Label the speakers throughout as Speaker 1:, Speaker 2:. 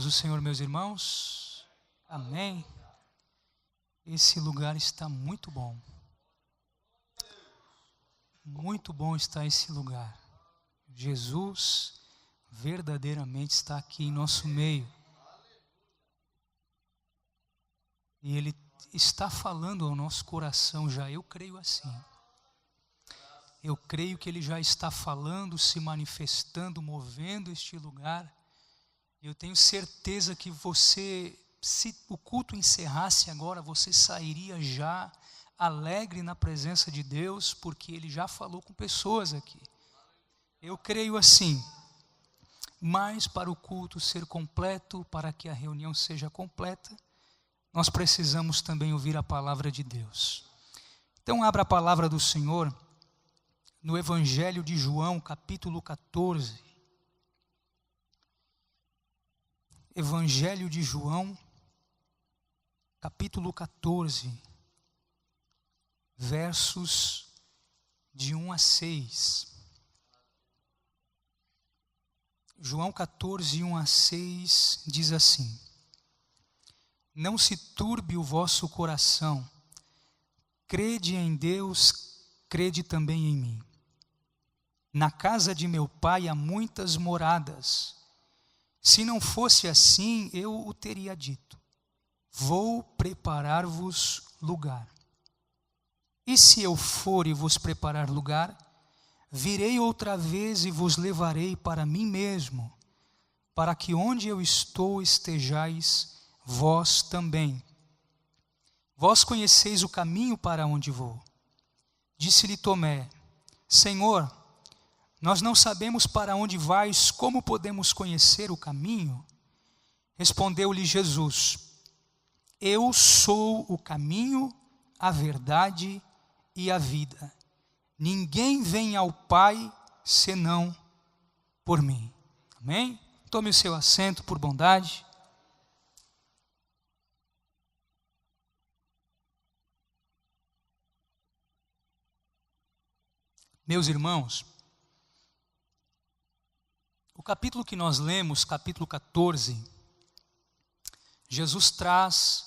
Speaker 1: do Senhor, meus irmãos. Amém. Esse lugar está muito bom. Muito bom está esse lugar. Jesus verdadeiramente está aqui em nosso meio. E Ele está falando ao nosso coração já, eu creio assim. Eu creio que Ele já está falando, se manifestando, movendo este lugar. Eu tenho certeza que você, se o culto encerrasse agora, você sairia já alegre na presença de Deus, porque Ele já falou com pessoas aqui. Eu creio assim. Mas para o culto ser completo, para que a reunião seja completa, nós precisamos também ouvir a palavra de Deus. Então abra a palavra do Senhor no Evangelho de João, capítulo 14. Evangelho de João, capítulo 14, versos de 1 a 6. João 14, 1 a 6 diz assim: Não se turbe o vosso coração, crede em Deus, crede também em mim. Na casa de meu Pai há muitas moradas. Se não fosse assim, eu o teria dito. Vou preparar-vos lugar. E se eu for e vos preparar lugar, virei outra vez e vos levarei para mim mesmo, para que onde eu estou estejais vós também. Vós conheceis o caminho para onde vou. Disse-lhe Tomé: Senhor, nós não sabemos para onde vais, como podemos conhecer o caminho? Respondeu-lhe Jesus: Eu sou o caminho, a verdade e a vida. Ninguém vem ao Pai senão por mim. Amém? Tome o seu assento por bondade. Meus irmãos, o capítulo que nós lemos, capítulo 14, Jesus traz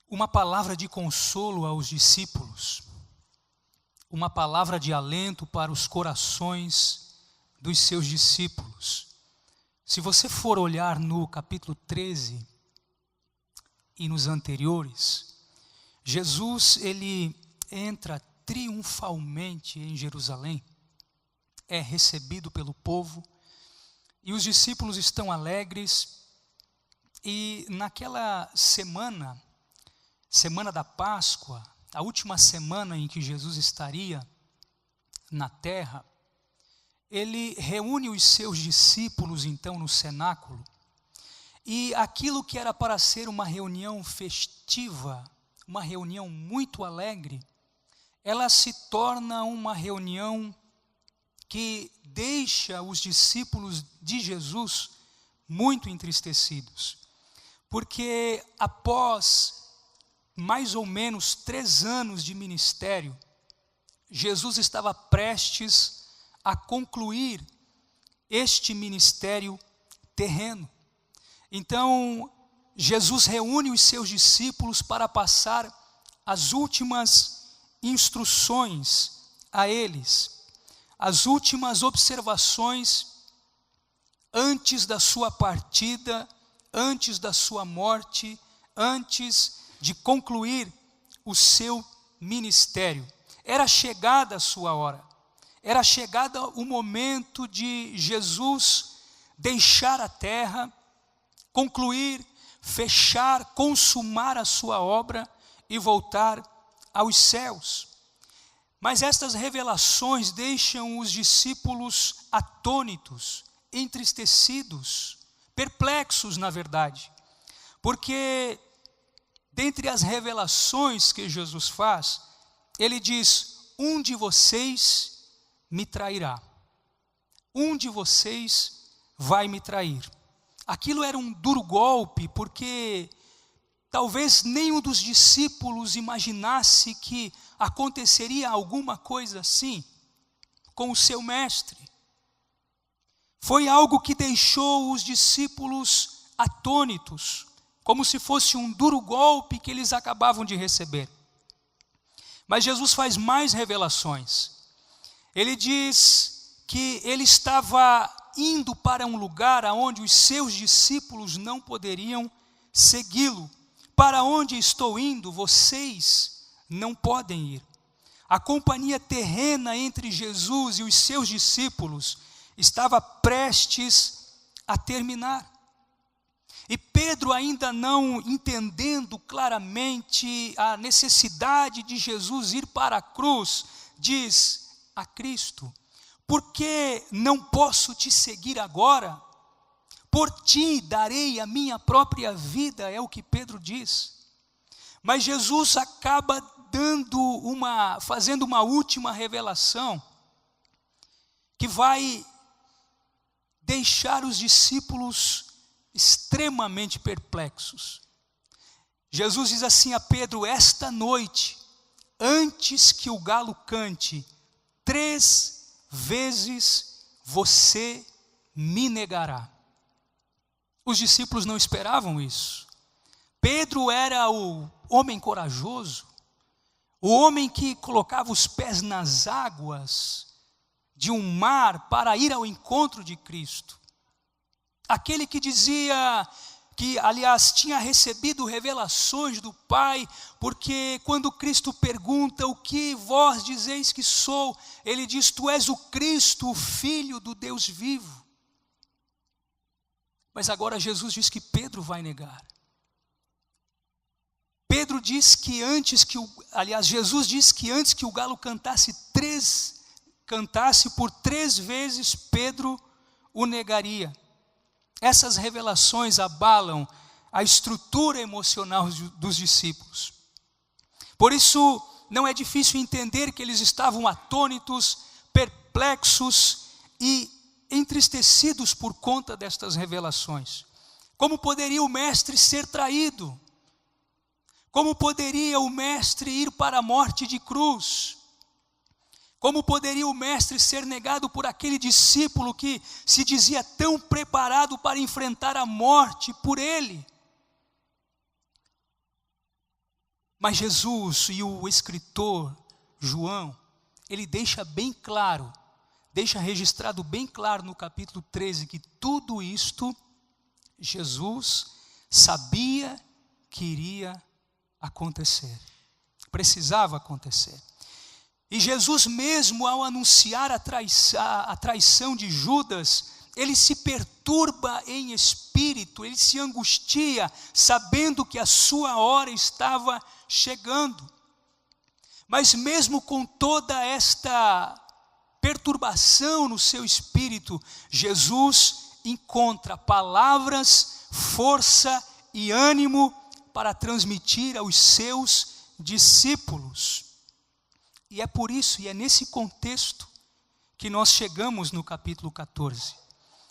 Speaker 1: uma palavra de consolo aos discípulos, uma palavra de alento para os corações dos seus discípulos. Se você for olhar no capítulo 13 e nos anteriores, Jesus, ele entra triunfalmente em Jerusalém, é recebido pelo povo, e os discípulos estão alegres, e naquela semana da Páscoa, a última semana em que Jesus estaria na terra, ele reúne os seus discípulos então no cenáculo, e aquilo que era para ser uma reunião festiva, uma reunião muito alegre, ela se torna uma reunião que deixa os discípulos de Jesus muito entristecidos, porque após mais ou menos 3 anos de ministério, Jesus estava prestes a concluir este ministério terreno. Então, Jesus reúne os seus discípulos para passar as últimas instruções a eles, as últimas observações antes da sua partida, antes da sua morte, antes de concluir o seu ministério. Era chegada a sua hora, era chegada o momento de Jesus deixar a terra, concluir, fechar, consumar a sua obra e voltar aos céus. Mas estas revelações deixam os discípulos atônitos, entristecidos, perplexos na verdade, porque dentre as revelações que Jesus faz, ele diz: um de vocês me trairá, um de vocês vai me trair. Aquilo era um duro golpe, porque talvez nenhum dos discípulos imaginasse que aconteceria alguma coisa assim com o seu mestre. Foi algo que deixou os discípulos atônitos, como se fosse um duro golpe que eles acabavam de receber. Mas Jesus faz mais revelações. Ele diz que ele estava indo para um lugar aonde os seus discípulos não poderiam segui-lo. Para onde estou indo, vocês não podem ir. A companhia terrena entre Jesus e os seus discípulos estava prestes a terminar. E Pedro, ainda não entendendo claramente a necessidade de Jesus ir para a cruz, diz a Cristo: por que não posso te seguir agora? Por ti darei a minha própria vida, é o que Pedro diz. Mas Jesus acaba fazendo uma última revelação, que vai deixar os discípulos extremamente perplexos. Jesus diz assim a Pedro: esta noite, antes que o galo cante, 3 vezes você me negará. Os discípulos não esperavam isso. Pedro era o homem corajoso, o homem que colocava os pés nas águas de um mar para ir ao encontro de Cristo. Aquele que dizia que, aliás, tinha recebido revelações do Pai, porque quando Cristo pergunta: o que vós dizeis que sou? Ele diz: tu és o Cristo, o Filho do Deus vivo. Mas agora Jesus diz que Pedro vai negar. Pedro diz que Jesus diz que antes que o galo cantasse por 3 vezes, Pedro o negaria. Essas revelações abalam a estrutura emocional dos discípulos. Por isso, não é difícil entender que eles estavam atônitos, perplexos e entristecidos por conta destas revelações. Como poderia o mestre ser traído? Como poderia o mestre ir para a morte de cruz? Como poderia o mestre ser negado por aquele discípulo que se dizia tão preparado para enfrentar a morte por ele? Mas Jesus e o escritor João, ele deixa registrado bem claro no capítulo 13, que tudo isto Jesus sabia que iria acontecer, precisava acontecer. E Jesus mesmo, ao anunciar a traição de Judas, ele se perturba em espírito, ele se angustia, sabendo que a sua hora estava chegando. Mas mesmo com toda esta perturbação no seu espírito, Jesus encontra palavras, força e ânimo para transmitir aos seus discípulos. E é por isso, e é nesse contexto, que nós chegamos no capítulo 14.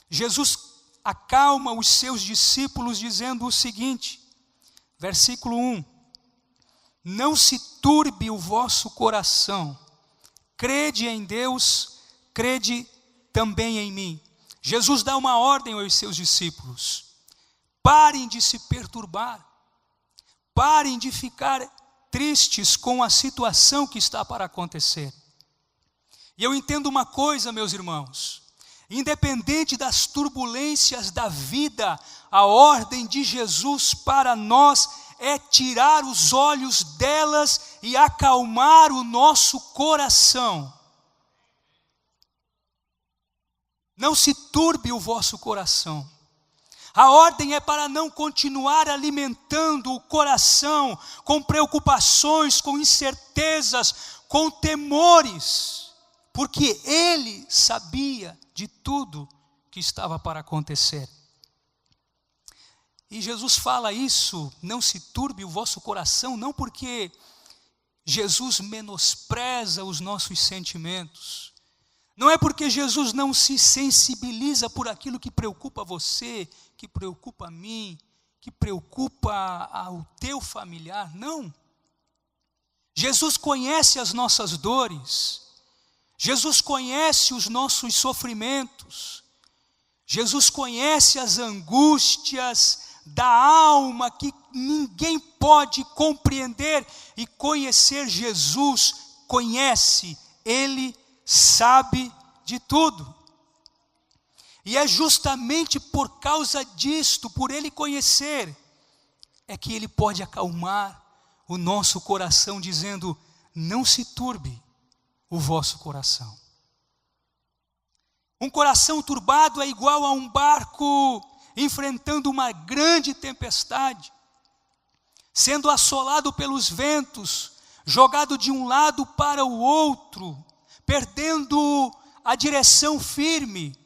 Speaker 1: Jesus acalma os seus discípulos dizendo o seguinte, versículo 1: não se turbe o vosso coração, crede em Deus, crede também em mim. Jesus dá uma ordem aos seus discípulos: parem de se perturbar, parem de ficar tristes com a situação que está para acontecer. E eu entendo uma coisa, meus irmãos: independente das turbulências da vida, a ordem de Jesus para nós é tirar os olhos delas e acalmar o nosso coração. Não se turbe o vosso coração. A ordem é para não continuar alimentando o coração com preocupações, com incertezas, com temores, porque ele sabia de tudo que estava para acontecer. E Jesus fala isso: não se turbe o vosso coração, não porque Jesus menospreza os nossos sentimentos, não é porque Jesus não se sensibiliza por aquilo que preocupa você, que preocupa a mim, que preocupa ao teu familiar, não. Jesus conhece as nossas dores, Jesus conhece os nossos sofrimentos, Jesus conhece as angústias da alma que ninguém pode compreender, e conhecer Jesus conhece, Ele sabe de tudo. E é justamente por causa disto, por Ele conhecer, é que Ele pode acalmar o nosso coração, dizendo: não se turbe o vosso coração. Um coração turbado é igual a um barco enfrentando uma grande tempestade, sendo assolado pelos ventos, jogado de um lado para o outro, perdendo a direção firme.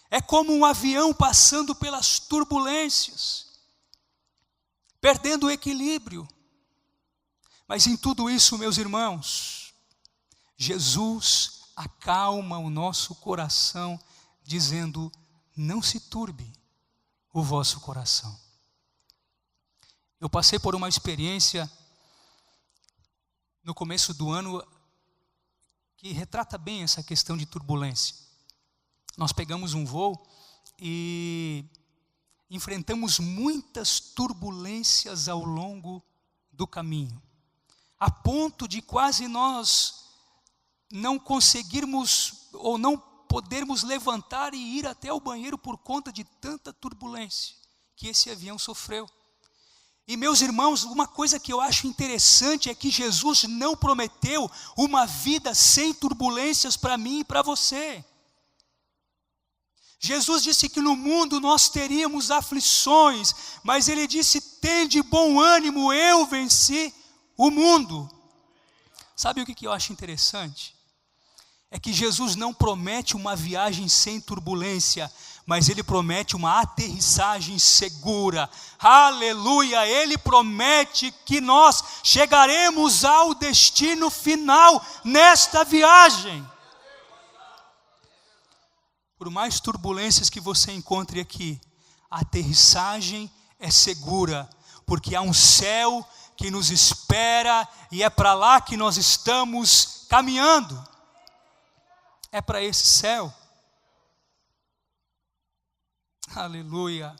Speaker 1: É como um avião passando pelas turbulências, perdendo o equilíbrio. Mas em tudo isso, meus irmãos, Jesus acalma o nosso coração, dizendo: não se turbe o vosso coração. Eu passei por uma experiência no começo do ano que retrata bem essa questão de turbulência. Nós pegamos um voo e enfrentamos muitas turbulências ao longo do caminho, a ponto de quase nós não conseguirmos ou não podermos levantar e ir até o banheiro por conta de tanta turbulência que esse avião sofreu. E meus irmãos, uma coisa que eu acho interessante é que Jesus não prometeu uma vida sem turbulências para mim e para você. Jesus disse que no mundo nós teríamos aflições, mas Ele disse: tende bom ânimo, eu venci o mundo. Sabe o que eu acho interessante? É que Jesus não promete uma viagem sem turbulência, mas Ele promete uma aterrissagem segura. Aleluia! Ele promete que nós chegaremos ao destino final nesta viagem. Por mais turbulências que você encontre aqui, a aterrissagem é segura, porque há um céu que nos espera e é para lá que nós estamos caminhando. É para esse céu. Aleluia.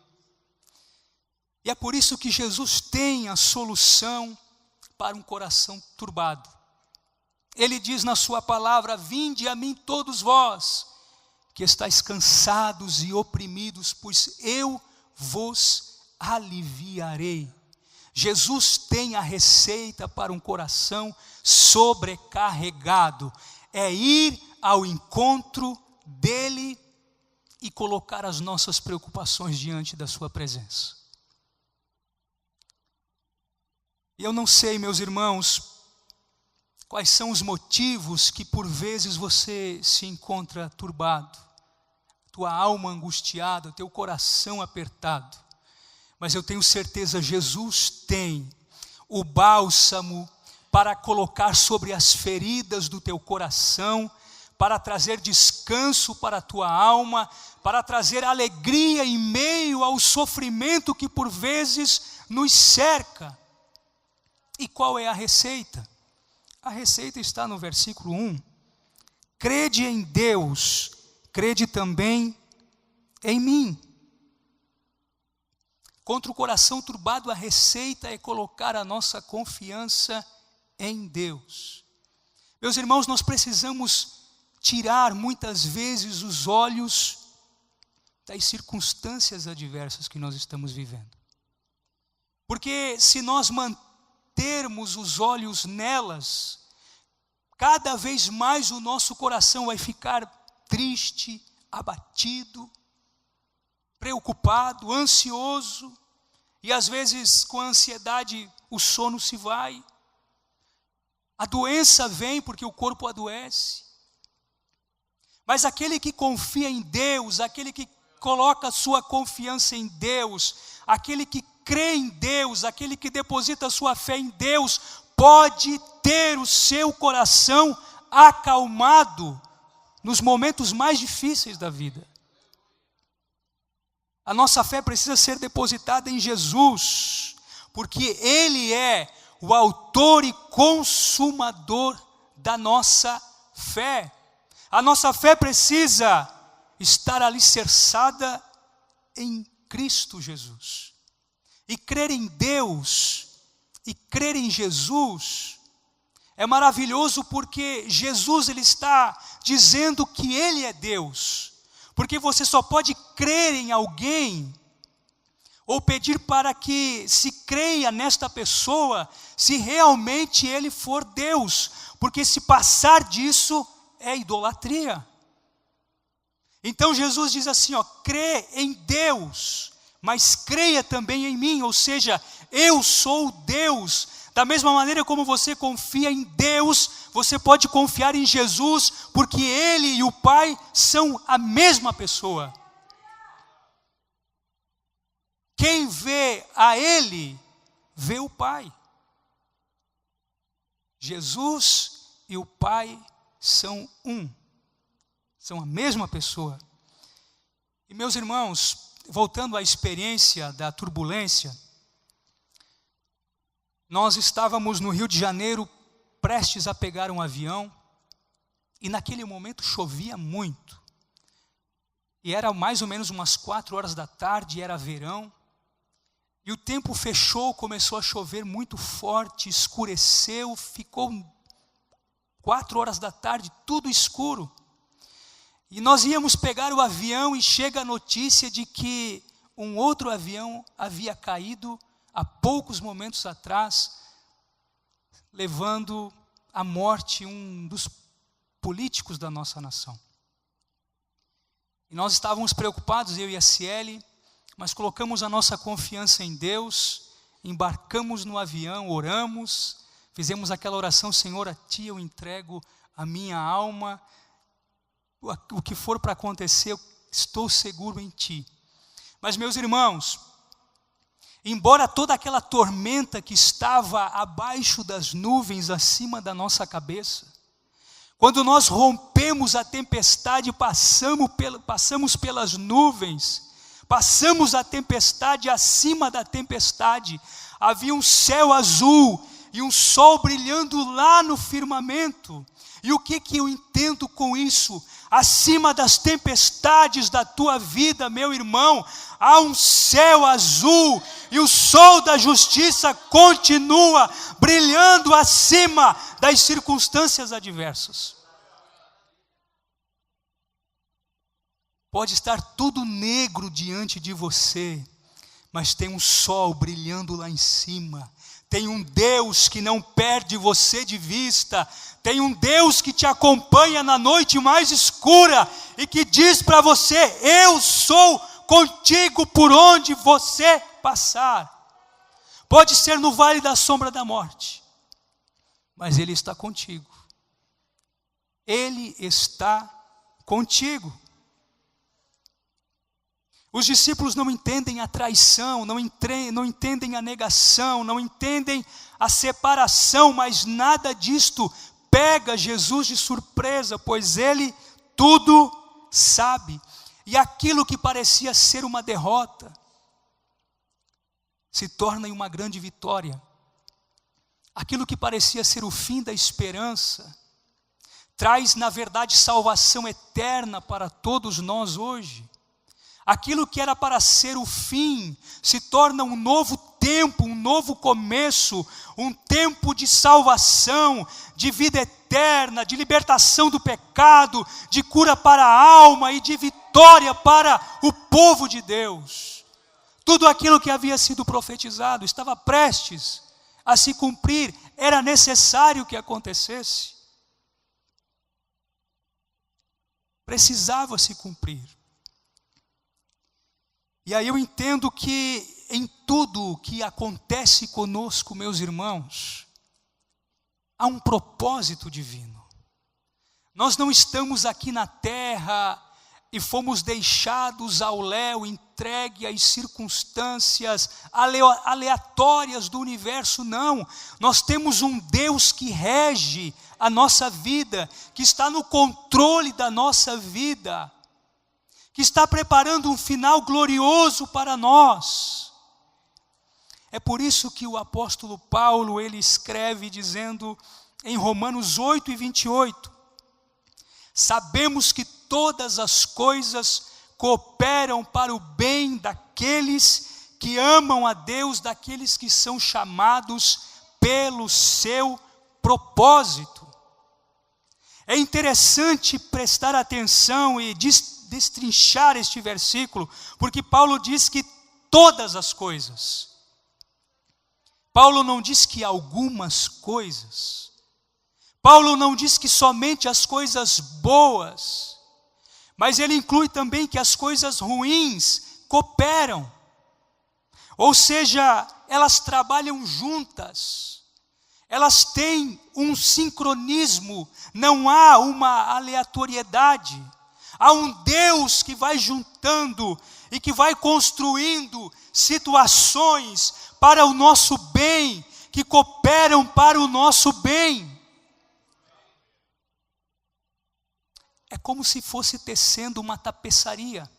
Speaker 1: E é por isso que Jesus tem a solução para um coração turbado. Ele diz na sua palavra: vinde a mim todos vós, que estáis cansados e oprimidos, pois eu vos aliviarei. Jesus tem a receita para um coração sobrecarregado. É ir ao encontro dele e colocar as nossas preocupações diante da sua presença. E eu não sei, meus irmãos, quais são os motivos que por vezes você se encontra turbado, tua alma angustiada, teu coração apertado. Mas eu tenho certeza, Jesus tem o bálsamo para colocar sobre as feridas do teu coração, para trazer descanso para a tua alma, para trazer alegria em meio ao sofrimento que por vezes nos cerca. E qual é a receita? A receita está no versículo 1. Crede em Deus, crede também em mim. Contra o coração turbado, a receita é colocar a nossa confiança em Deus. Meus irmãos, nós precisamos tirar muitas vezes os olhos das circunstâncias adversas que nós estamos vivendo. Porque se nós mantermos os olhos nelas, cada vez mais o nosso coração vai ficar triste, abatido, preocupado, ansioso, e às vezes com a ansiedade o sono se vai, a doença vem porque o corpo adoece. Mas aquele que confia em Deus, aquele que coloca sua confiança em Deus, aquele que crê em Deus, aquele que deposita sua fé em Deus, pode ter o seu coração acalmado nos momentos mais difíceis da vida. A nossa fé precisa ser depositada em Jesus, porque Ele é o autor e consumador da nossa fé. A nossa fé precisa estar alicerçada em Cristo Jesus. E crer em Deus, e crer em Jesus, é maravilhoso porque Jesus ele está dizendo que Ele é Deus. Porque você só pode crer em alguém, ou pedir para que se creia nesta pessoa, se realmente ele for Deus. Porque se passar disso, é idolatria. Então Jesus diz assim, crê em Deus, mas creia também em mim, ou seja, eu sou Deus. Da mesma maneira como você confia em Deus, você pode confiar em Jesus, porque Ele e o Pai são a mesma pessoa. Quem vê a Ele, vê o Pai. Jesus e o Pai são um, são a mesma pessoa. E meus irmãos, voltando à experiência da turbulência, nós estávamos no Rio de Janeiro, prestes a pegar um avião, e naquele momento chovia muito. E era mais ou menos umas 4 horas da tarde, era verão, e o tempo fechou, começou a chover muito forte, escureceu, ficou 4 horas da tarde, tudo escuro. E nós íamos pegar o avião e chega a notícia de que um outro avião havia caído há poucos momentos atrás, levando à morte um dos políticos da nossa nação. E nós estávamos preocupados, eu e a Ciele, mas colocamos a nossa confiança em Deus, embarcamos no avião, oramos, fizemos aquela oração, Senhor, a Ti eu entrego a minha alma, o que for para acontecer, eu estou seguro em Ti. Mas meus irmãos, embora toda aquela tormenta que estava abaixo das nuvens, acima da nossa cabeça, quando nós rompemos a tempestade, passamos pelas nuvens, passamos a tempestade, acima da tempestade, havia um céu azul e um sol brilhando lá no firmamento. E o que eu entendo com isso? Acima das tempestades da tua vida, meu irmão, há um céu azul e o sol da justiça continua brilhando acima das circunstâncias adversas. Pode estar tudo negro diante de você, mas tem um sol brilhando lá em cima. Tem um Deus que não perde você de vista. Tem um Deus que te acompanha na noite mais escura e que diz para você: eu sou contigo por onde você passar. Pode ser no vale da sombra da morte, mas Ele está contigo. Ele está contigo. Os discípulos não entendem a traição, não entendem a negação, não entendem a separação, mas nada disto pega Jesus de surpresa, pois Ele tudo sabe. E aquilo que parecia ser uma derrota, se torna em uma grande vitória. Aquilo que parecia ser o fim da esperança, traz na verdade salvação eterna para todos nós hoje. Aquilo que era para ser o fim, se torna um novo tempo, um novo começo, um tempo de salvação, de vida eterna, de libertação do pecado, de cura para a alma e de vitória para o povo de Deus. Tudo aquilo que havia sido profetizado estava prestes a se cumprir, era necessário que acontecesse. Precisava se cumprir. E aí eu entendo que em tudo que acontece conosco, meus irmãos, há um propósito divino. Nós não estamos aqui na terra e fomos deixados ao léu, entregue às circunstâncias aleatórias do universo, não. Nós temos um Deus que rege a nossa vida, que está no controle da nossa vida, que está preparando um final glorioso para nós. É por isso que o apóstolo Paulo, ele escreve dizendo em Romanos 8:28, Sabemos que todas as coisas cooperam para o bem daqueles que amam a Deus, daqueles que são chamados pelo seu propósito. É interessante prestar atenção e destrinchar este versículo, porque Paulo diz que todas as coisas. Paulo não diz que algumas coisas. Paulo não diz que somente as coisas boas, mas ele inclui também que as coisas ruins cooperam. Ou seja, elas trabalham juntas. Elas têm um sincronismo, não há uma aleatoriedade. Há um Deus que vai juntando e que vai construindo situações para o nosso bem, que cooperam para o nosso bem. É como se fosse tecendo uma tapeçaria.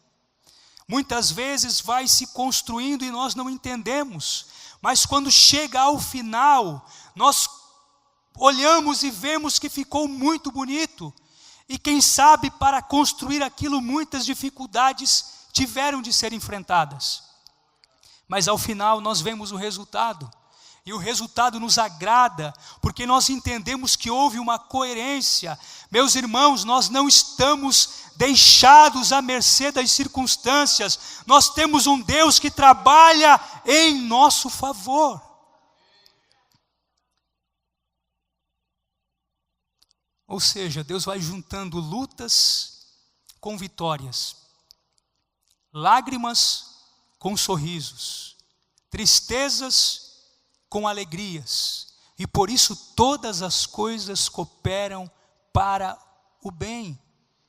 Speaker 1: Muitas vezes vai se construindo e nós não entendemos. Mas quando chega ao final, nós olhamos e vemos que ficou muito bonito. E quem sabe para construir aquilo muitas dificuldades tiveram de ser enfrentadas. Mas ao final nós vemos o resultado. E o resultado nos agrada, porque nós entendemos que houve uma coerência. Meus irmãos, nós não estamos deixados à mercê das circunstâncias. Nós temos um Deus que trabalha em nosso favor. Ou seja, Deus vai juntando lutas com vitórias, lágrimas com sorrisos, tristezas com alegrias, e por isso todas as coisas cooperam para o bem,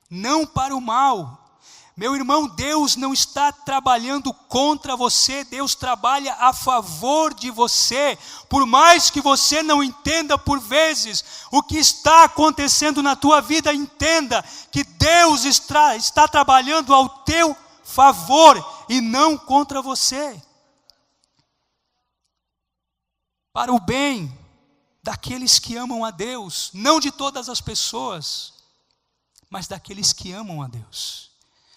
Speaker 1: não para o mal. Meu irmão, Deus não está trabalhando contra você, Deus trabalha a favor de você. Por mais que você não entenda por vezes o que está acontecendo na tua vida, entenda que Deus está trabalhando ao teu favor e não contra você. Para o bem daqueles que amam a Deus, não de todas as pessoas, mas daqueles que amam a Deus.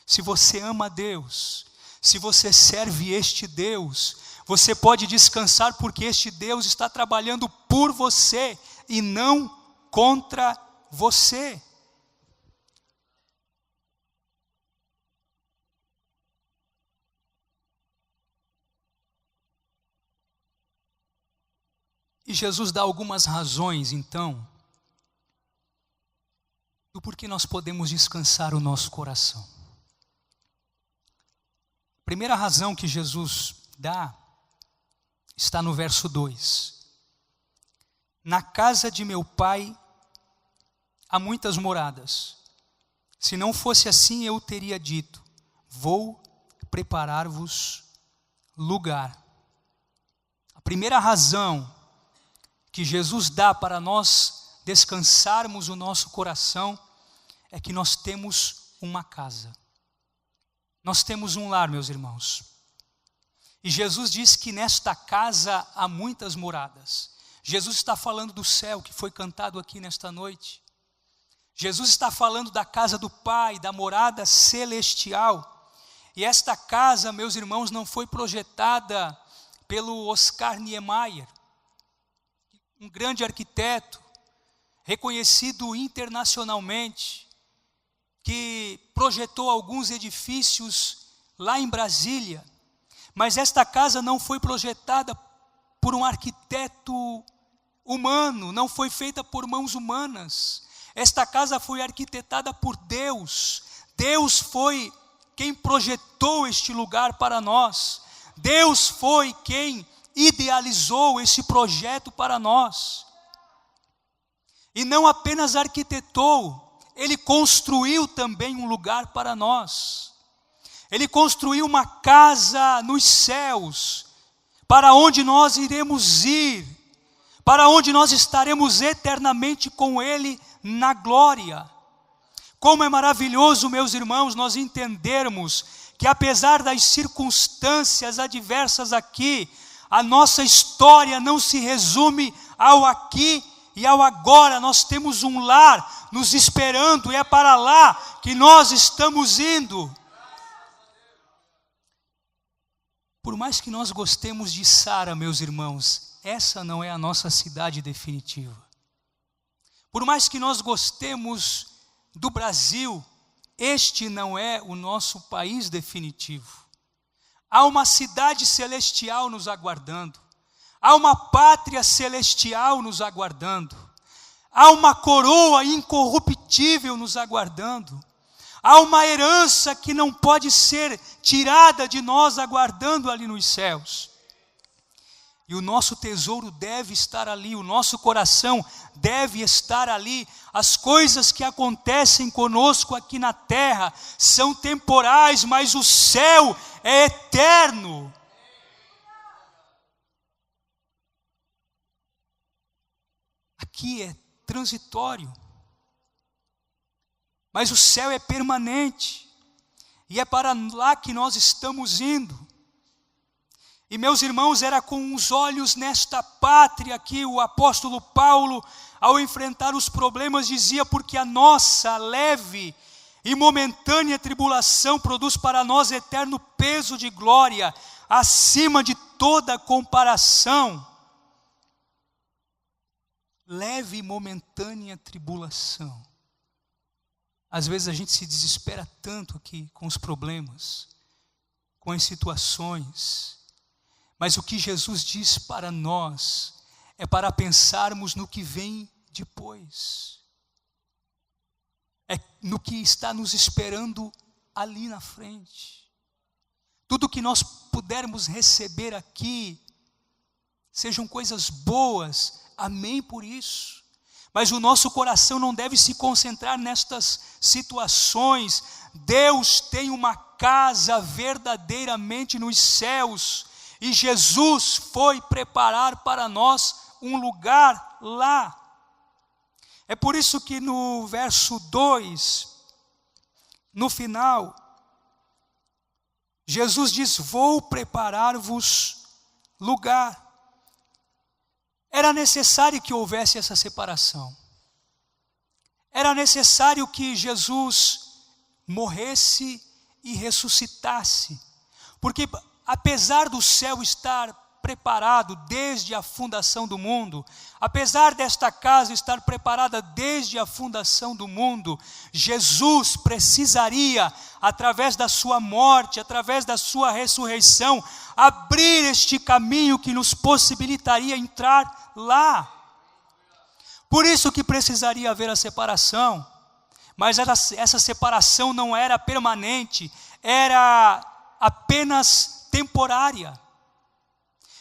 Speaker 1: Se você ama a Deus, se você serve este Deus, você pode descansar, porque este Deus está trabalhando por você e não contra você. E Jesus dá algumas razões, então, do porquê nós podemos descansar o nosso coração. A primeira razão que Jesus dá está no verso 2. Na casa de meu Pai há muitas moradas. Se não fosse assim, eu teria dito: vou preparar-vos lugar. A primeira razão que Jesus dá para nós descansarmos o nosso coração é que nós temos uma casa. Nós temos um lar, meus irmãos. E Jesus diz que nesta casa há muitas moradas. Jesus está falando do céu, que foi cantado aqui nesta noite. Jesus está falando da casa do Pai, da morada celestial. E esta casa, meus irmãos, não foi projetada pelo Oscar Niemeyer, um grande arquiteto, reconhecido internacionalmente, que projetou alguns edifícios lá em Brasília. Mas esta casa não foi projetada por um arquiteto humano, não foi feita por mãos humanas. Esta casa foi arquitetada por Deus. Deus foi quem projetou este lugar para nós. Deus foi quem idealizou esse projeto para nós. E não apenas arquitetou, Ele construiu também um lugar para nós. Ele construiu uma casa nos céus, para onde nós iremos ir, para onde nós estaremos eternamente com Ele na glória. Como é maravilhoso, meus irmãos, nós entendermos que apesar das circunstâncias adversas aqui, a nossa história não se resume ao aqui e ao agora nós temos um lar nos esperando, e é para lá que nós estamos indo. Por mais que nós gostemos de Sara, meus irmãos, essa não é a nossa cidade definitiva. Por mais que nós gostemos do Brasil, este não é o nosso país definitivo. Há uma cidade celestial nos aguardando. Há uma pátria celestial nos aguardando. Há uma coroa incorruptível nos aguardando. Há uma herança que não pode ser tirada de nós, aguardando ali nos céus. E o nosso tesouro deve estar ali, o nosso coração deve estar ali. As coisas que acontecem conosco aqui na terra são temporais, mas o céu é eterno. Aqui é transitório, mas o céu é permanente, e é para lá que nós estamos indo. E meus irmãos, era com os olhos nesta pátria que o apóstolo Paulo, ao enfrentar os problemas, dizia: porque a nossa leve e momentânea tribulação produz para nós eterno peso de glória, acima de toda comparação. Leve e momentânea tribulação. Às vezes a gente se desespera tanto aqui com os problemas, com as situações, mas o que Jesus diz para nós é para pensarmos no que vem depois, é no que está nos esperando ali na frente. Tudo que nós pudermos receber aqui, sejam coisas boas, amém por isso. Mas o nosso coração não deve se concentrar nestas situações. Deus tem uma casa verdadeiramente nos céus, e Jesus foi preparar para nós um lugar lá. É por isso que no verso 2, no final, Jesus diz: vou preparar-vos lugar. Era necessário que houvesse essa separação. Era necessário que Jesus morresse e ressuscitasse. Porque apesar do céu estar preparado desde a fundação do mundo, apesar desta casa estar preparada desde a fundação do mundo, Jesus precisaria, através da sua morte, através da sua ressurreição, abrir este caminho que nos possibilitaria entrar lá. Por isso que precisaria haver a separação. Mas essa separação não era permanente, era apenas temporária.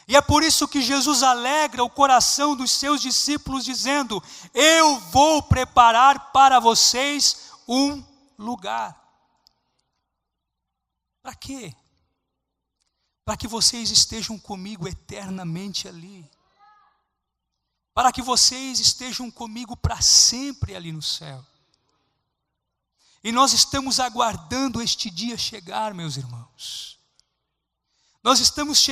Speaker 1: E é por isso que Jesus alegra o coração dos seus discípulos, dizendo: eu vou preparar para vocês um lugar. Para quê? Para que vocês estejam comigo eternamente ali. Para que vocês estejam comigo para sempre ali no céu. E nós estamos aguardando este dia chegar, meus irmãos. Nós estamos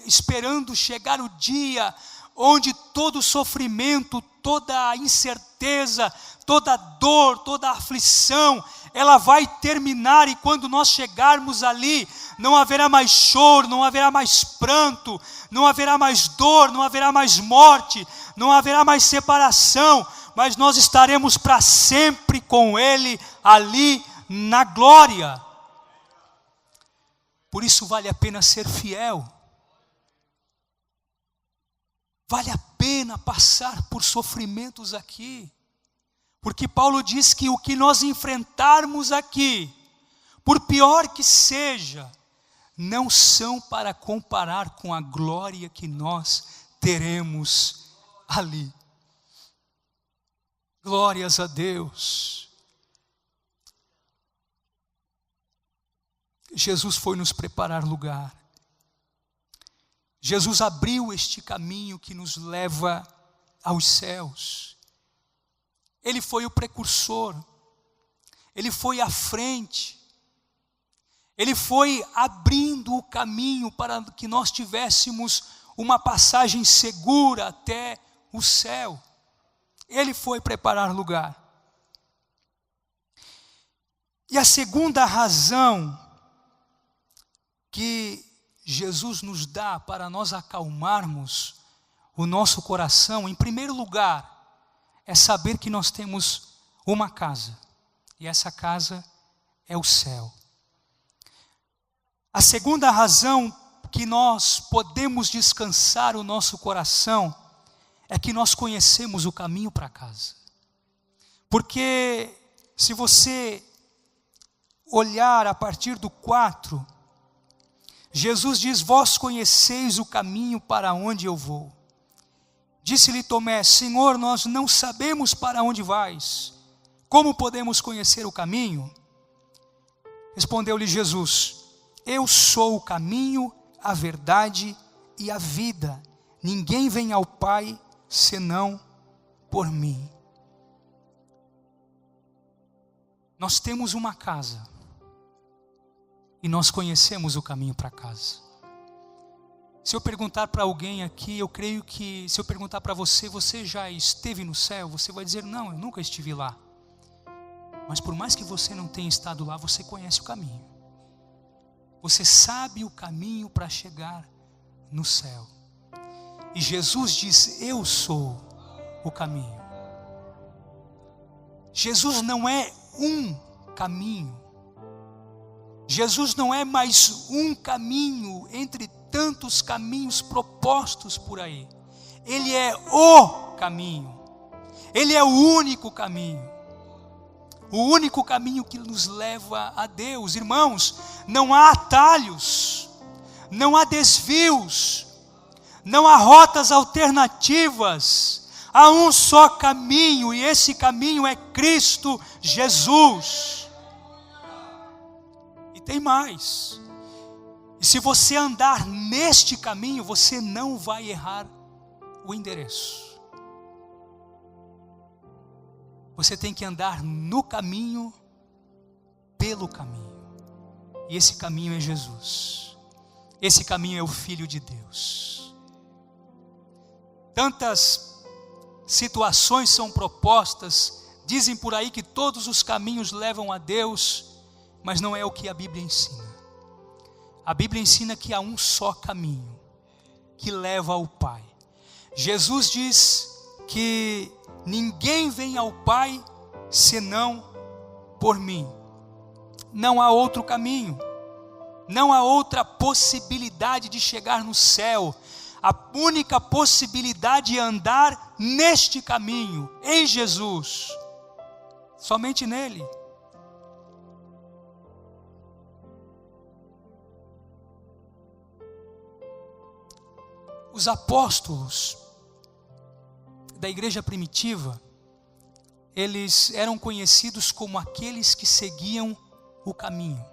Speaker 1: esperando chegar o dia onde todo sofrimento, toda incerteza, toda dor, toda aflição, ela vai terminar, e quando nós chegarmos ali, não haverá mais choro, não haverá mais pranto, não haverá mais dor, não haverá mais morte, não haverá mais separação, mas nós estaremos para sempre com Ele ali na glória. Por isso vale a pena ser fiel. Vale a pena passar por sofrimentos aqui. Porque Paulo diz que o que nós enfrentarmos aqui, por pior que seja, não são para comparar com a glória que nós teremos ali. Glórias a Deus. Jesus foi nos preparar lugar. Jesus abriu este caminho que nos leva aos céus. Ele foi o precursor. Ele foi à frente. Ele foi abrindo o caminho para que nós tivéssemos uma passagem segura até o céu. Ele foi preparar lugar. E a segunda razão que Jesus nos dá para nós acalmarmos o nosso coração, em primeiro lugar, é saber que nós temos uma casa. E essa casa é o céu. A segunda razão que nós podemos descansar o nosso coração é que nós conhecemos o caminho para casa. Porque se você olhar a partir do 4, Jesus diz: vós conheceis o caminho para onde eu vou. Disse-lhe Tomé: Senhor, nós não sabemos para onde vais. Como podemos conhecer o caminho? Respondeu-lhe Jesus: eu sou o caminho, a verdade e a vida. Ninguém vem ao Pai senão por mim. Nós temos uma casa e nós conhecemos o caminho para casa. Se eu perguntar para alguém aqui, eu creio que se eu perguntar para você, você já esteve no céu? Você vai dizer: não, eu nunca estive lá. Mas por mais que você não tenha estado lá, você conhece o caminho. Você sabe o caminho para chegar no céu. E Jesus diz: eu sou o caminho. Jesus não é um caminho. Jesus não é mais um caminho entre tantos caminhos propostos por aí. Ele é o caminho. Ele é o único caminho. O único caminho que nos leva a Deus. Irmãos, não há atalhos, não há desvios, não há rotas alternativas. Há um só caminho, e esse caminho é Cristo Jesus. E tem mais. E se você andar neste caminho, você não vai errar o endereço. Você tem que andar no caminho, pelo caminho. E esse caminho é Jesus. Esse caminho é o Filho de Deus. Tantas situações são propostas, dizem por aí que todos os caminhos levam a Deus, mas não é o que a Bíblia ensina. A Bíblia ensina que há um só caminho que leva ao Pai. Jesus diz que ninguém vem ao Pai senão por mim. Não há outro caminho, não há outra possibilidade de chegar no céu. A única possibilidade é andar neste caminho, em Jesus, somente nele. Os apóstolos da igreja primitiva, eles eram conhecidos como aqueles que seguiam o caminho,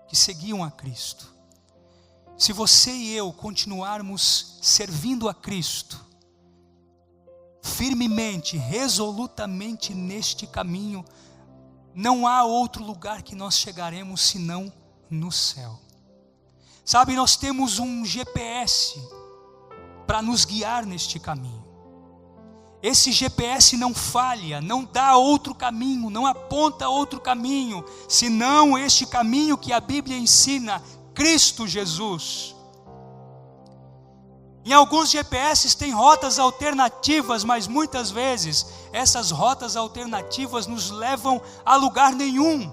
Speaker 1: que seguiam a Cristo. Se você e eu continuarmos servindo a Cristo, firmemente, resolutamente neste caminho, não há outro lugar que nós chegaremos senão no céu. Sabe, nós temos um GPS para nos guiar neste caminho. Esse GPS não falha, não dá outro caminho, não aponta outro caminho, senão este caminho que a Bíblia ensina, Cristo Jesus. Em alguns GPS tem rotas alternativas, mas muitas vezes essas rotas alternativas nos levam a lugar nenhum.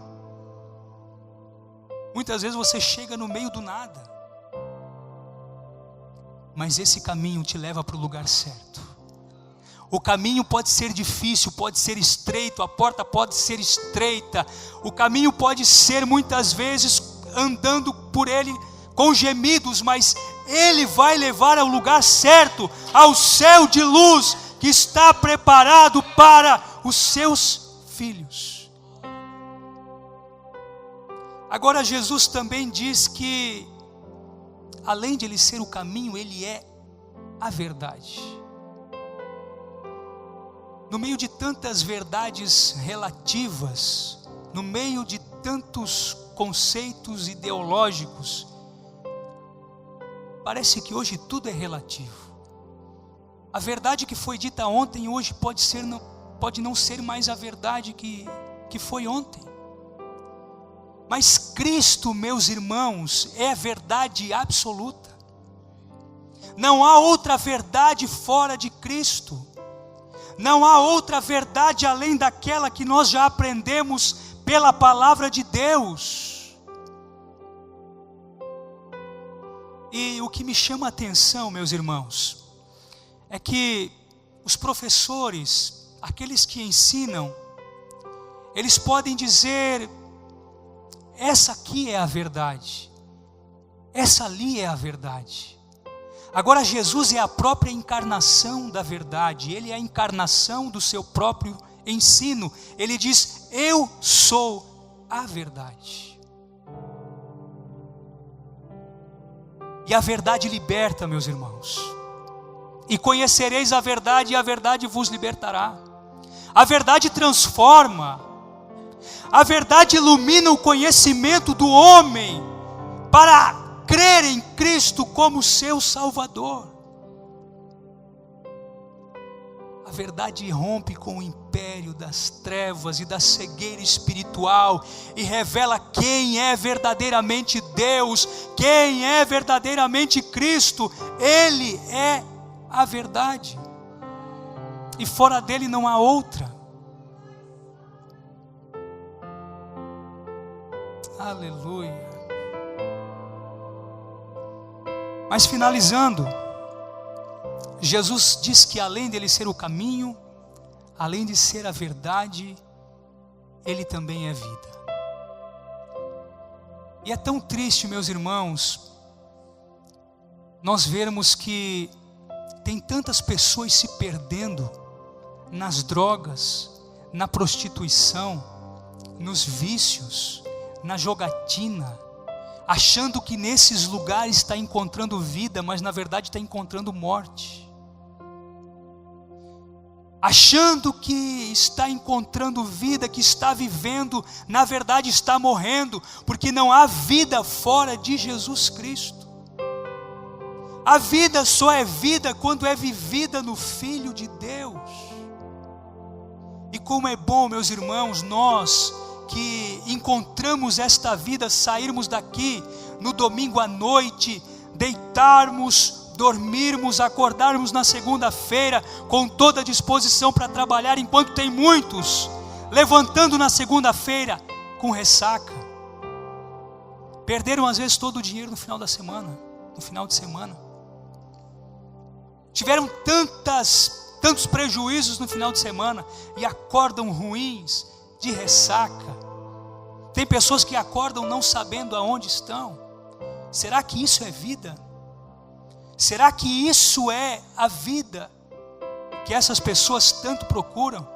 Speaker 1: Muitas vezes você chega no meio do nada. Mas esse caminho te leva para o lugar certo. O caminho pode ser difícil, pode ser estreito, a porta pode ser estreita. O caminho pode ser muitas vezes andando por ele com gemidos, mas ele vai levar ao lugar certo, ao céu de luz que está preparado para os seus filhos. Agora Jesus também diz que, além de ele ser o caminho, ele é a verdade. No meio de tantas verdades relativas, no meio de tantos conceitos ideológicos, parece que hoje tudo é relativo. A verdade que foi dita ontem, hoje pode não ser mais a verdade que foi ontem. Mas Cristo, meus irmãos, é a verdade absoluta. Não há outra verdade fora de Cristo. Não há outra verdade além daquela que nós já aprendemos pela palavra de Deus. E o que me chama a atenção, meus irmãos, é que os professores, aqueles que ensinam, eles podem dizer: essa aqui é a verdade, essa ali é a verdade. Agora Jesus é a própria encarnação da verdade, Ele é a encarnação do seu próprio ensino. Ele diz: eu sou a verdade. E a verdade liberta, meus irmãos. E conhecereis a verdade, e a verdade vos libertará. A verdade transforma. A verdade ilumina o conhecimento do homem para crer em Cristo como seu Salvador. A verdade rompe com o império das trevas e da cegueira espiritual e revela quem é verdadeiramente Deus, quem é verdadeiramente Cristo. Ele é a verdade, e fora dele não há outra. Aleluia. Mas finalizando, Jesus diz que além dele ser o caminho, além de ser a verdade, ele também é vida. E é tão triste, meus irmãos, nós vermos que tem tantas pessoas se perdendo nas drogas, na prostituição, nos vícios, na jogatina, achando que nesses lugares está encontrando vida, mas na verdade está encontrando morte. Achando que está encontrando vida, que está vivendo, na verdade está morrendo, porque não há vida fora de Jesus Cristo. A vida só é vida quando é vivida no Filho de Deus. E como é bom, meus irmãos, nós que encontramos esta vida, sairmos daqui no domingo à noite, deitarmos, dormirmos, acordarmos na segunda-feira com toda a disposição para trabalhar, enquanto tem muitos levantando na segunda-feira com ressaca. Perderam às vezes todo o dinheiro no final de semana. Tiveram tantos prejuízos no final de semana e acordam ruins, de ressaca. Tem pessoas que acordam não sabendo aonde estão. Será que isso é vida? Será que isso é a vida que essas pessoas tanto procuram?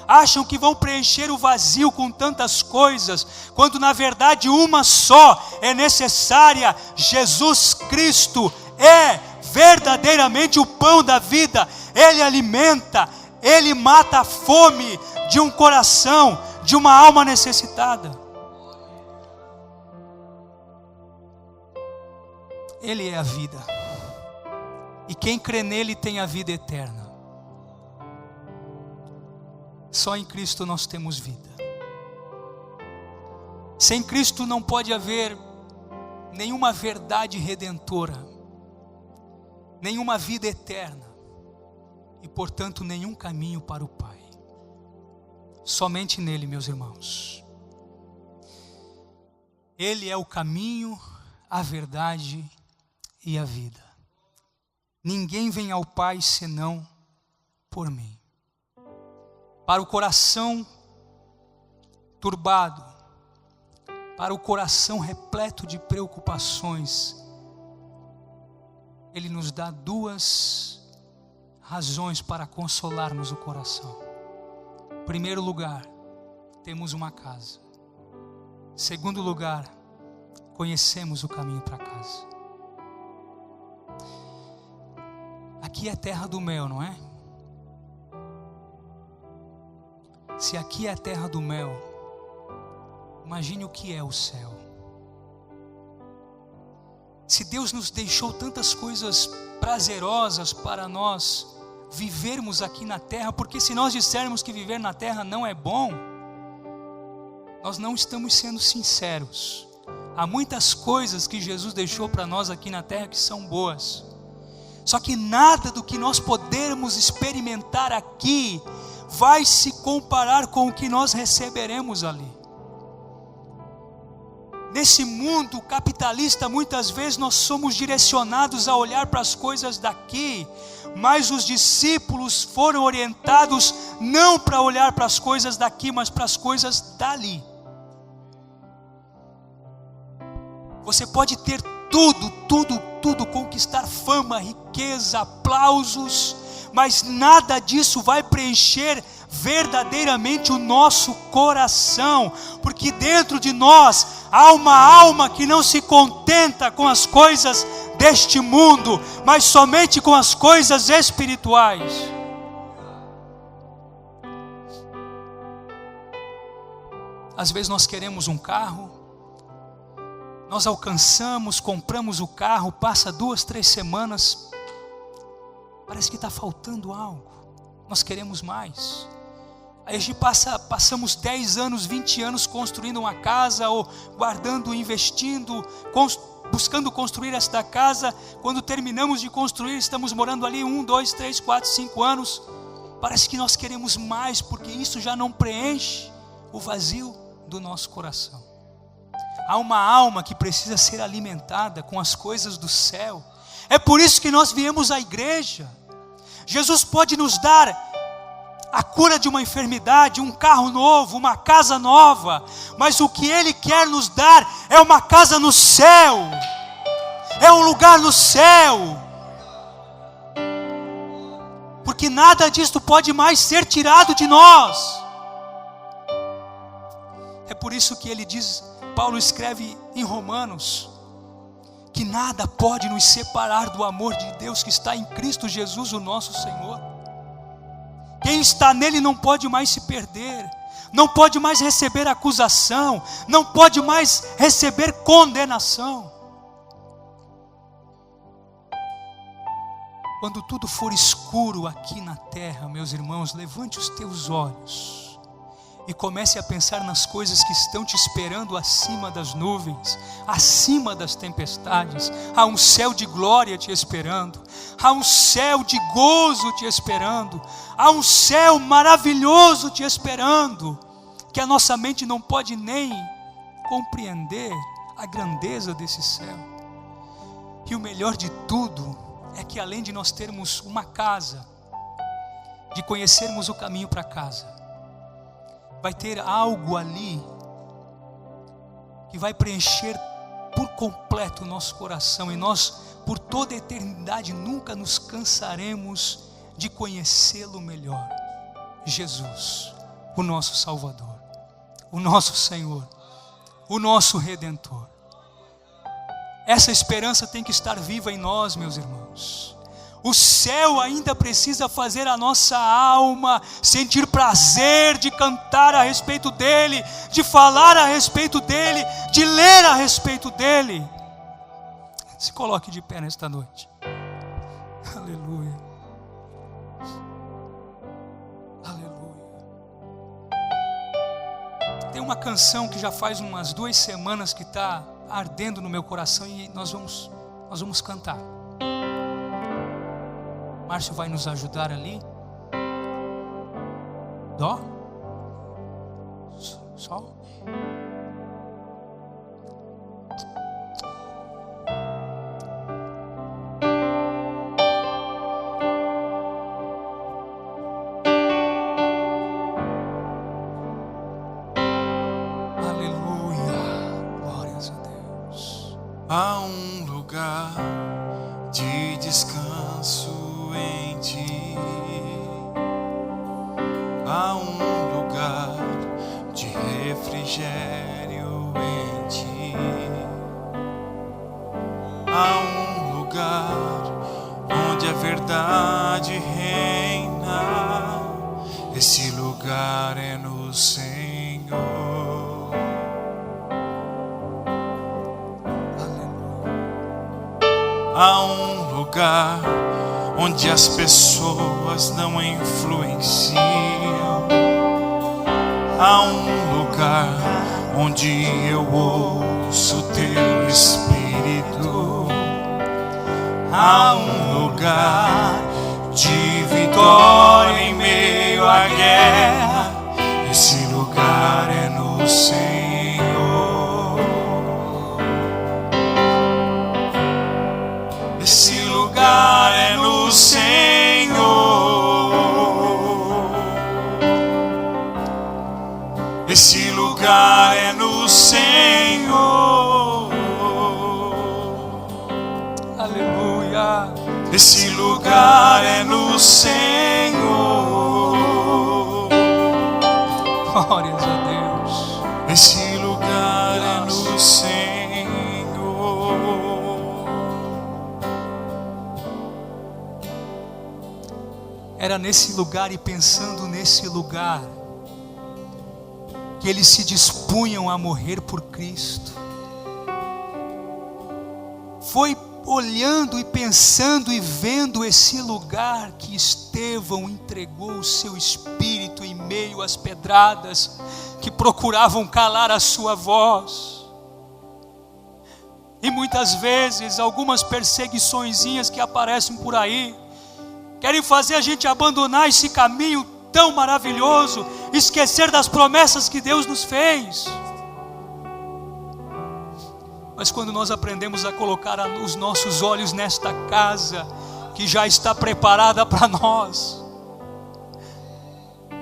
Speaker 1: Acham que vão preencher o vazio com tantas coisas, quando na verdade uma só é necessária. Jesus Cristo é verdadeiramente o pão da vida. Ele alimenta, Ele mata a fome de um coração, de uma alma necessitada. Ele é a vida, e quem crê nele tem a vida eterna. Só em Cristo nós temos vida. Sem Cristo não pode haver nenhuma verdade redentora, nenhuma vida eterna, e portanto nenhum caminho para o Pai. Somente nele, meus irmãos. Ele é o caminho, a verdade e a vida. Ninguém vem ao Pai senão por mim. Para o coração turbado, para o coração repleto de preocupações, Ele nos dá duas razões para consolarmos o coração. Em primeiro lugar, temos uma casa. Em segundo lugar, conhecemos o caminho para casa. Aqui é terra do mel, não é? Se aqui é a terra do mel, imagine o que é o céu. Se Deus nos deixou tantas coisas prazerosas para nós vivermos aqui na terra, porque se nós dissermos que viver na terra não é bom, nós não estamos sendo sinceros. Há muitas coisas que Jesus deixou para nós aqui na terra que são boas, só que nada do que nós podemos experimentar aqui vai se comparar com o que nós receberemos ali. Nesse mundo capitalista, muitas vezes nós somos direcionados a olhar para as coisas daqui, mas os discípulos foram orientados não para olhar para as coisas daqui, mas para as coisas dali. Você pode ter tudo, conquistar fama, riqueza, aplausos, mas nada disso vai preencher verdadeiramente o nosso coração, porque dentro de nós há uma alma que não se contenta com as coisas deste mundo, mas somente com as coisas espirituais. Às vezes nós queremos um carro, nós alcançamos, compramos o carro, passa 2, 3 semanas, parece que está faltando algo, nós queremos mais. Aí a gente passamos 10 anos, 20 anos construindo uma casa, ou guardando, investindo, buscando construir esta casa. Quando terminamos de construir, estamos morando ali 1, 2, 3, 4, 5 anos. Parece que nós queremos mais, porque isso já não preenche o vazio do nosso coração. Há uma alma que precisa ser alimentada com as coisas do céu. É por isso que nós viemos à igreja. Jesus pode nos dar a cura de uma enfermidade, um carro novo, uma casa nova, mas o que Ele quer nos dar é uma casa no céu, é um lugar no céu, porque nada disto pode mais ser tirado de nós. É por isso que ele diz, Paulo escreve em Romanos, que nada pode nos separar do amor de Deus que está em Cristo Jesus, o nosso Senhor. Quem está nele não pode mais se perder, não pode mais receber acusação, não pode mais receber condenação. Quando tudo for escuro aqui na terra, meus irmãos, levante os teus olhos e comece a pensar nas coisas que estão te esperando acima das nuvens, acima das tempestades. Há um céu de glória te esperando, há um céu de gozo te esperando, há um céu maravilhoso te esperando, que a nossa mente não pode nem compreender a grandeza desse céu. E o melhor de tudo é que, além de nós termos uma casa, de conhecermos o caminho para casa, vai ter algo ali que vai preencher por completo o nosso coração, e nós, por toda a eternidade, nunca nos cansaremos de conhecê-lo melhor. Jesus, o nosso Salvador, o nosso Senhor, o nosso Redentor. Essa esperança tem que estar viva em nós, meus irmãos. O céu ainda precisa fazer a nossa alma sentir prazer de cantar a respeito dele, de falar a respeito dele, de ler a respeito dele. Se coloque de pé nesta noite. Aleluia. Aleluia. Tem uma canção que já faz umas 2 semanas que está ardendo no meu coração, e nós vamos cantar. Márcio vai nos ajudar ali. Dó? Sol? Aleluia. Glórias a Deus.
Speaker 2: Há um lugar de descanso em ti, há um lugar de refrigério em ti, há um lugar onde a verdade reina. Esse lugar é no Senhor. Há um lugar onde as pessoas não influenciam. Há um lugar onde eu ouço teu Espírito. Há um lugar de vitória em meio à guerra. Esse lugar é no Senhor. Esse lugar é no Senhor. Esse lugar é no Senhor.
Speaker 1: Aleluia.
Speaker 2: Esse lugar é no Senhor.
Speaker 1: Glórias a Deus.
Speaker 2: Esse lugar é no Senhor.
Speaker 1: Era nesse lugar e pensando nesse lugar que eles se dispunham a morrer por Cristo. Foi olhando e pensando e vendo esse lugar que Estevão entregou o seu espírito em meio às pedradas que procuravam calar a sua voz. E muitas vezes algumas perseguiçõezinhas que aparecem por aí querem fazer a gente abandonar esse caminho tão maravilhoso, esquecer das promessas que Deus nos fez. Mas quando nós aprendemos a colocar os nossos olhos nesta casa que já está preparada para nós,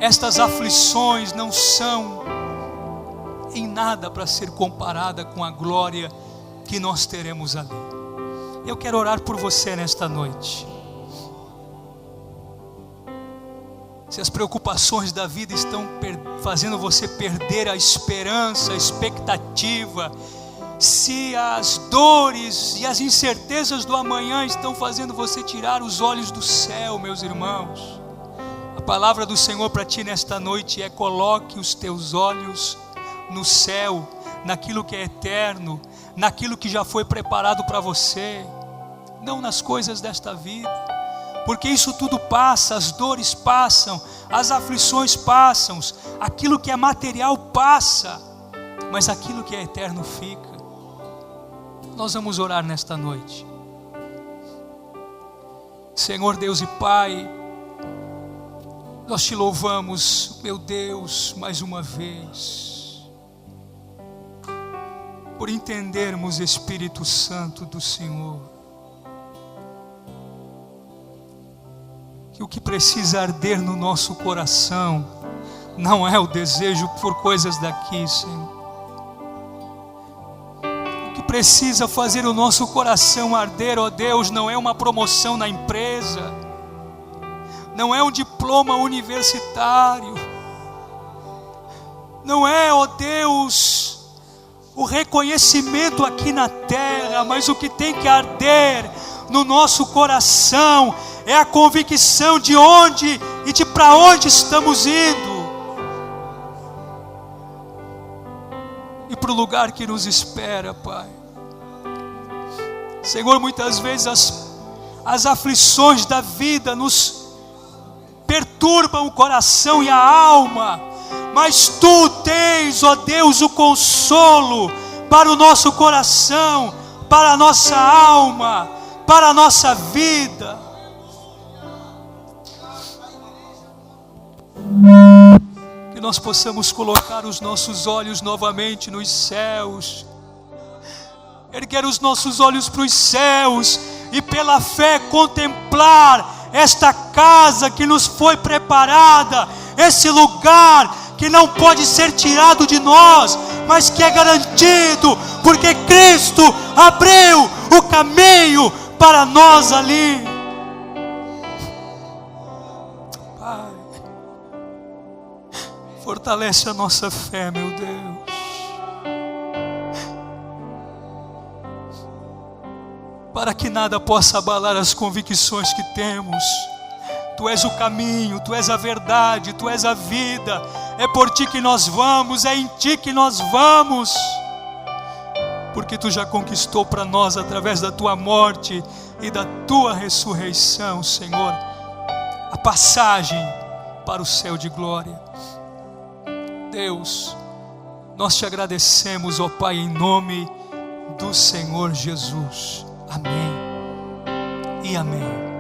Speaker 1: estas aflições não são em nada para ser comparada com a glória que nós teremos ali. Eu quero orar por você nesta noite. Se as preocupações da vida estão fazendo você perder a esperança, a expectativa, se as dores e as incertezas do amanhã estão fazendo você tirar os olhos do céu, meus irmãos, a palavra do Senhor para ti nesta noite é: coloque os teus olhos no céu, naquilo que é eterno, naquilo que já foi preparado para você, não nas coisas desta vida. Porque isso tudo passa, as dores passam, as aflições passam, aquilo que é material passa, mas aquilo que é eterno fica. Nós vamos orar nesta noite. Senhor Deus e Pai, nós te louvamos, meu Deus, mais uma vez, por entendermos, Espírito Santo do Senhor, que o que precisa arder no nosso coração não é o desejo por coisas daqui, Senhor. O que precisa fazer o nosso coração arder, ó Deus, não é uma promoção na empresa, não é um diploma universitário, não é, ó Deus, o reconhecimento aqui na terra, mas o que tem que arder no nosso coração é a convicção de onde e de para onde estamos indo, e para o lugar que nos espera, Pai. Senhor, muitas vezes as aflições da vida nos perturbam o coração e a alma, mas Tu tens, ó Deus, o consolo para o nosso coração, para a nossa alma, para a nossa vida. Que nós possamos colocar os nossos olhos novamente nos céus, erguer os nossos olhos para os céus e pela fé contemplar esta casa que nos foi preparada, esse lugar que não pode ser tirado de nós, mas que é garantido, porque Cristo abriu o caminho para nós ali. Pai, fortalece a nossa fé, meu Deus. Para que nada possa abalar as convicções que temos. Tu és o caminho, Tu és a verdade, Tu és a vida. É por Ti que nós vamos, é em Ti que nós vamos. porque Tu já conquistou para nós através da Tua morte e da Tua ressurreição, Senhor, a passagem para o céu de glória. Deus, nós Te agradecemos, ó Pai, em nome do Senhor Jesus. Amém e amém.